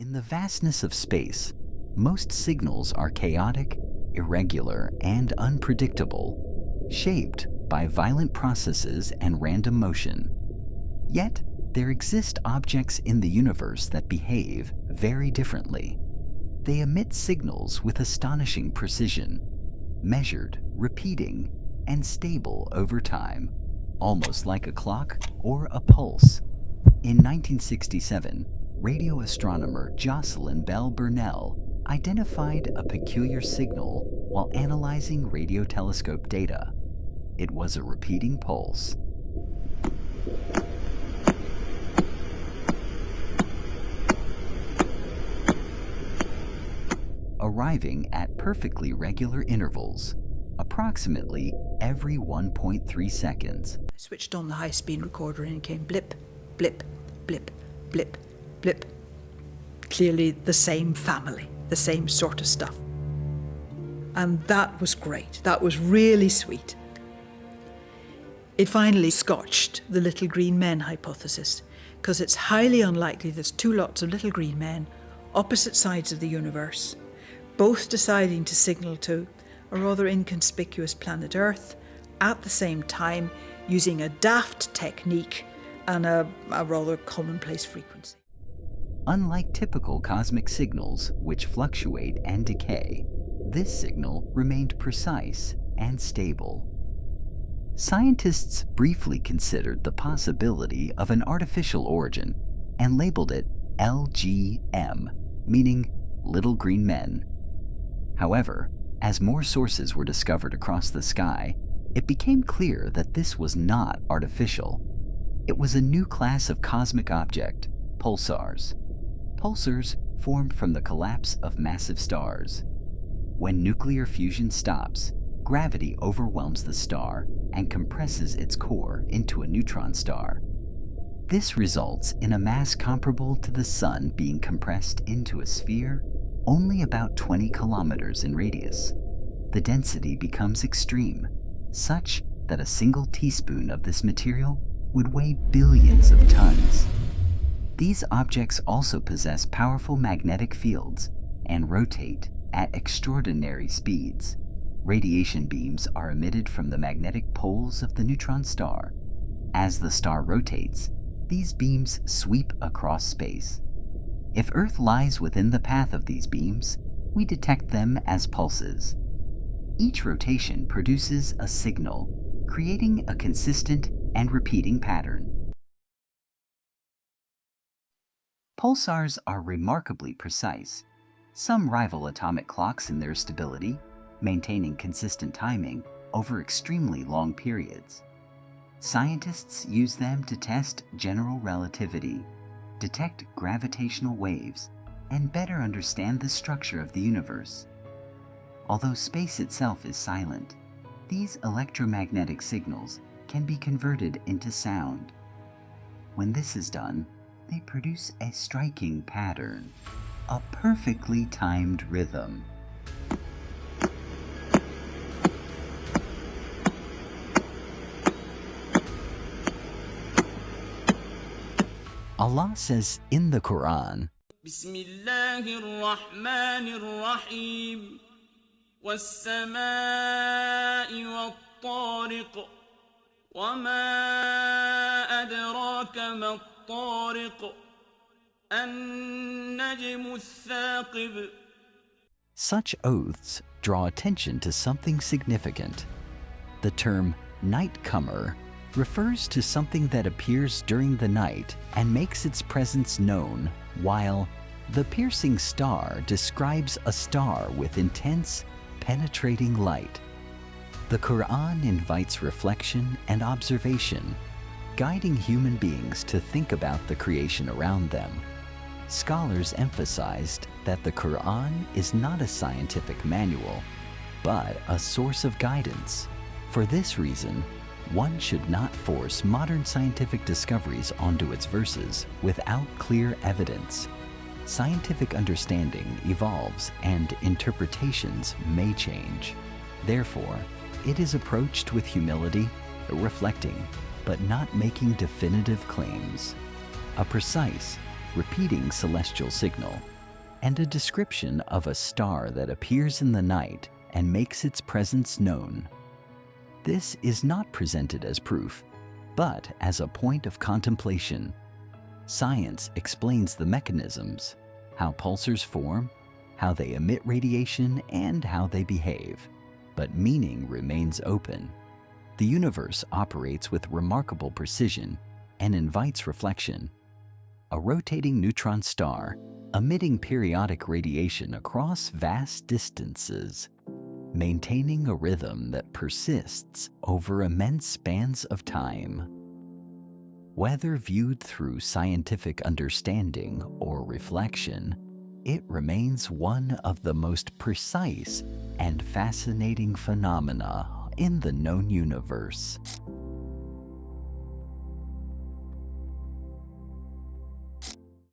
In the vastness of space, most signals are chaotic, irregular, and unpredictable, shaped by violent processes and random motion. Yet, there exist objects in the universe that behave very differently. They emit signals with astonishing precision, measured, repeating, and stable over time, almost like a clock or a pulse. In 1967, radio astronomer Jocelyn Bell Burnell identified a peculiar signal while analyzing radio telescope data. It was a repeating pulse. Arriving at perfectly regular intervals, approximately every 1.3 seconds. I switched on the high-speed recorder and it came blip, blip, blip, blip, blip. Clearly the same family, the same sort of stuff. And that was great. That was really sweet. It finally scotched the little green men hypothesis, because it's highly unlikely there's two lots of little green men, opposite sides of the universe, both deciding to signal to a rather inconspicuous planet Earth at the same time using a daft technique and a rather commonplace frequency. Unlike typical cosmic signals, which fluctuate and decay, this signal remained precise and stable. Scientists briefly considered the possibility of an artificial origin and labeled it LGM, meaning Little Green Men. However, as more sources were discovered across the sky, it became clear that this was not artificial. It was a new class of cosmic object, pulsars. Pulsars formed from the collapse of massive stars. When nuclear fusion stops, gravity overwhelms the star and compresses its core into a neutron star. This results in a mass comparable to the Sun being compressed into a sphere only about 20 kilometers in radius. The density becomes extreme, such that a single teaspoon of this material would weigh billions of tons. These objects also possess powerful magnetic fields and rotate at extraordinary speeds. Radiation beams are emitted from the magnetic poles of the neutron star. As the star rotates, these beams sweep across space. If Earth lies within the path of these beams, we detect them as pulses. Each rotation produces a signal, creating a consistent and repeating pattern. Pulsars are remarkably precise. Some rival atomic clocks in their stability, maintaining consistent timing over extremely long periods. Scientists use them to test general relativity, detect gravitational waves, and better understand the structure of the universe. Although space itself is silent, these electromagnetic signals can be converted into sound. When this is done, they produce a striking pattern, a perfectly timed rhythm. Allah says in the Qur'an, Bismillahir Rahmanir Rahim, was-samaa'i wat-tariq, wa-ma adraka mat-tariq, an-najmu ath-thaqib. Such oaths draw attention to something significant. The term nightcomer refers to something that appears during the night and makes its presence known, while the piercing star describes a star with intense, penetrating light. The Qur'an invites reflection and observation, guiding human beings to think about the creation around them. Scholars emphasized that the Qur'an is not a scientific manual, but a source of guidance. For this reason, one should not force modern scientific discoveries onto its verses without clear evidence. Scientific understanding evolves and interpretations may change. Therefore, it is approached with humility, reflecting, but not making definitive claims. A precise repeating celestial signal, and a description of a star that appears in the night and makes its presence known. This is not presented as proof, but as a point of contemplation. Science explains the mechanisms, how pulsars form, how they emit radiation, and how they behave, but meaning remains open. The universe operates with remarkable precision and invites reflection. A rotating neutron star, emitting periodic radiation across vast distances, maintaining a rhythm that persists over immense spans of time. Whether viewed through scientific understanding or reflection, it remains one of the most precise and fascinating phenomena in the known universe.